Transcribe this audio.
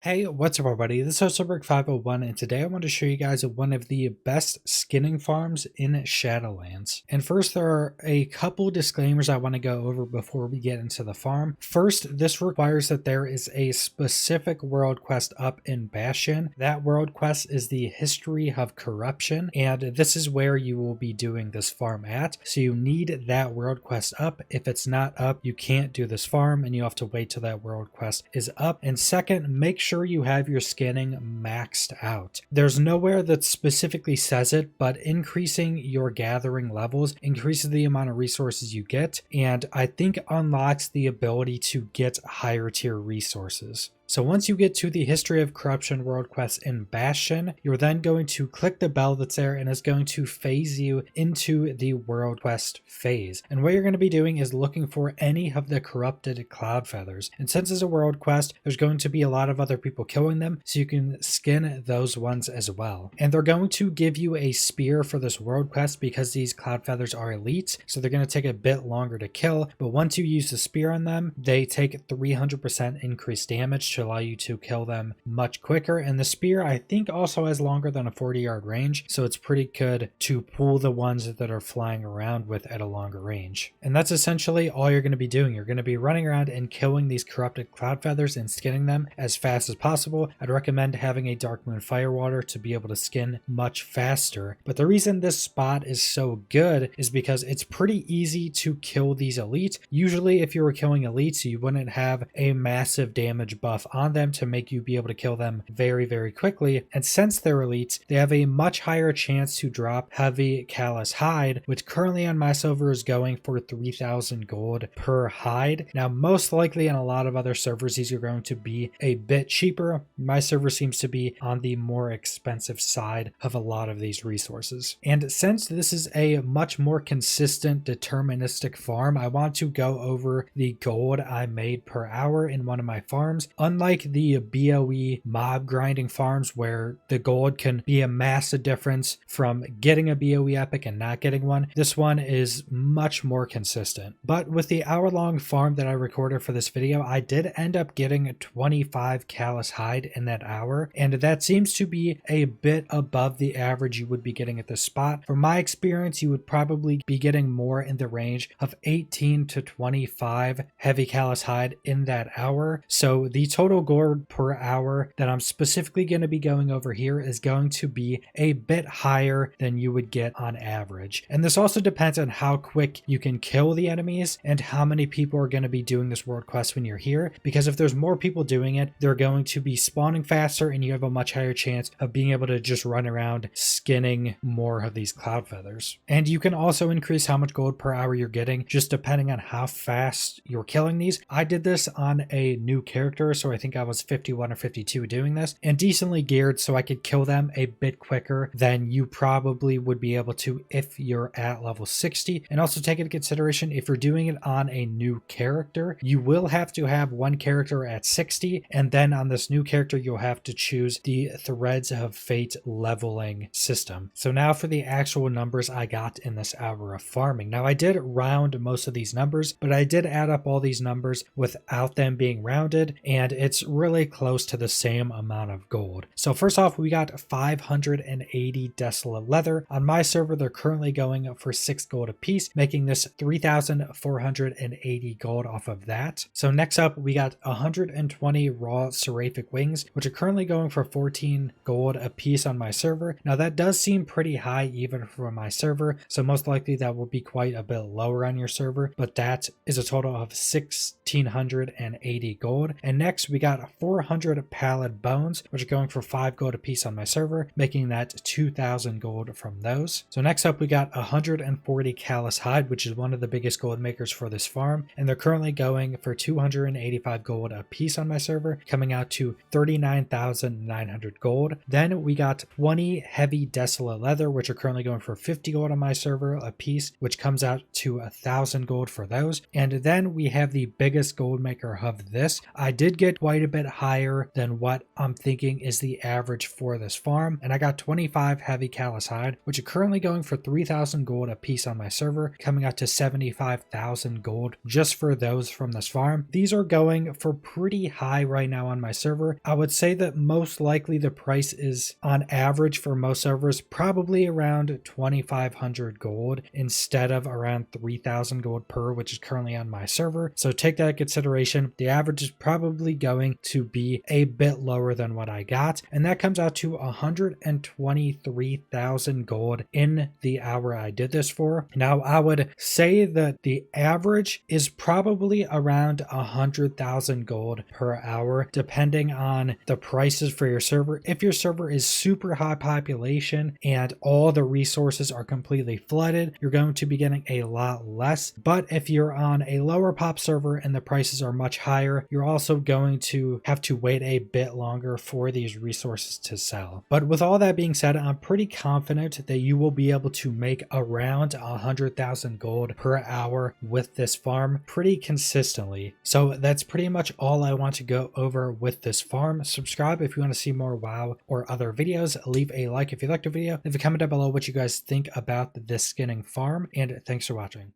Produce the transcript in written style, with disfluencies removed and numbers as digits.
Hey, what's up everybody? This is Brick501 and today I want to show you guys one of the best skinning farms in Shadowlands. And first there are a couple disclaimers I want to go over before we get into the farm. First, this requires that there is a specific world quest up in Bastion. That world quest is the History of Corruption, and this is where you will be doing this farm at. So you need that world quest up. If it's not up, you can't do this farm and you have to wait till that world quest is up. And second, make sure you have your scanning maxed out. There's nowhere that specifically says it, but increasing your gathering levels increases the amount of resources you get, and I think unlocks the ability to get higher tier resources. So once you get to the History of Corruption world quest in Bastion, you're then going to click the bell that's there and it's going to phase you into the world quest phase. And what you're going to be doing is looking for any of the Corrupted Cloudfeathers. And since it's a world quest, there's going to be a lot of other people killing them, so you can skin those ones as well. And they're going to give you a spear for this world quest because these Cloudfeathers are elite, so they're going to take a bit longer to kill. But once you use the spear on them, they take 300% increased damage to allow you to kill them much quicker. And the spear I think also has longer than a 40-yard range, so it's pretty good to pull the ones that are flying around with at a longer range. And that's essentially all you're going to be doing. You're going to be running around and killing these Corrupted Cloudfeathers and skinning them as fast as possible. I'd recommend having a Dark Moon Firewater to be able to skin much faster. But the reason this spot is so good is because it's pretty easy to kill these elites. Usually if you were killing elites, you wouldn't have a massive damage buff on them to make you be able to kill them very quickly. And since they're elites, they have a much higher chance to drop Heavy Callous hide, which currently on my server is going for 3,000 gold per hide. Now most likely in a lot of other servers these are going to be a bit cheaper. My server seems to be on the more expensive side of a lot of these resources. And since this is a much more consistent deterministic farm, I want to go over the gold I made per hour in one of my farms. Unlike the BOE mob grinding farms where the gold can be a massive difference from getting a BOE epic and not getting one, this one is much more consistent. But with the hour-long farm that I recorded for this video, I did end up getting 25 callous hide in that hour, and that seems to be a bit above the average you would be getting at this spot. From my experience, you would probably be getting more in the range of 18 to 25 heavy callous hide in that hour. So the total gold per hour that I'm specifically going to be going over here is going to be a bit higher than you would get on average. And this also depends on how quick you can kill the enemies and how many people are going to be doing this world quest when you're here, because if there's more people doing it, they're going to be spawning faster and you have a much higher chance of being able to just run around skinning more of these cloud feathers. And you can also increase how much gold per hour you're getting just depending on how fast you're killing these. I did this on a new character, so I think I was 51 or 52 doing this, and decently geared so I could kill them a bit quicker than you probably would be able to if you're at level 60. And also take into consideration, if you're doing it on a new character, you will have to have one character at 60, and then on this new character you'll have to choose the Threads of Fate leveling system. So now for the actual numbers I got in this hour of farming. Now I did round most of these numbers, but I did add up all these numbers without them being rounded, and it's really close to the same amount of gold. So first off, we got 580 desolate leather. On my server they're currently going for 6 gold a piece, making this 3,480 gold off of that. So next up we got 120 raw seraphic wings, which are currently going for 14 gold a piece on my server. Now that does seem pretty high even for my server, so most likely that will be quite a bit lower on your server, but that is a total of 1,680 gold. And next we got 400 pallid bones, which are going for 5 gold a piece on my server, making that 2,000 gold from those. So next up we got 140 callous hide, which is one of the biggest gold makers for this farm, and they're currently going for 285 gold a piece on my server, coming out to 39,900 gold. Then we got 20 heavy desolate leather, which are currently going for 50 gold on my server a piece, which comes out to 1,000 gold for those. And then we have the biggest gold maker of this. I did get quite a bit higher than what I'm thinking is the average for this farm. And I got 25 Heavy Callous hide, which are currently going for 3,000 gold a piece on my server, coming out to 75,000 gold just for those from this farm. These are going for pretty high right now on my server. I would say that most likely the price is on average for most servers probably around 2,500 gold instead of around 3,000 gold per, which is currently on my server. So take that into consideration. The average is probably going to be a bit lower than what I got, and that comes out to 123,000 gold in the hour I did this for. Now I would say that the average is probably around 100,000 gold per hour depending on the prices for your server. If your server is super high population and all the resources are completely flooded, you're going to be getting a lot less. But if you're on a lower pop server and the prices are much higher, you're also going to have to wait a bit longer for these resources to sell. But with all that being said, I'm pretty confident that you will be able to make around 100,000 gold per hour with this farm pretty consistently. So that's pretty much all I want to go over with this farm. Subscribe if you want to see more WoW or other videos. Leave a like if you liked the video. Leave a comment down below what you guys think about this skinning farm, and thanks for watching.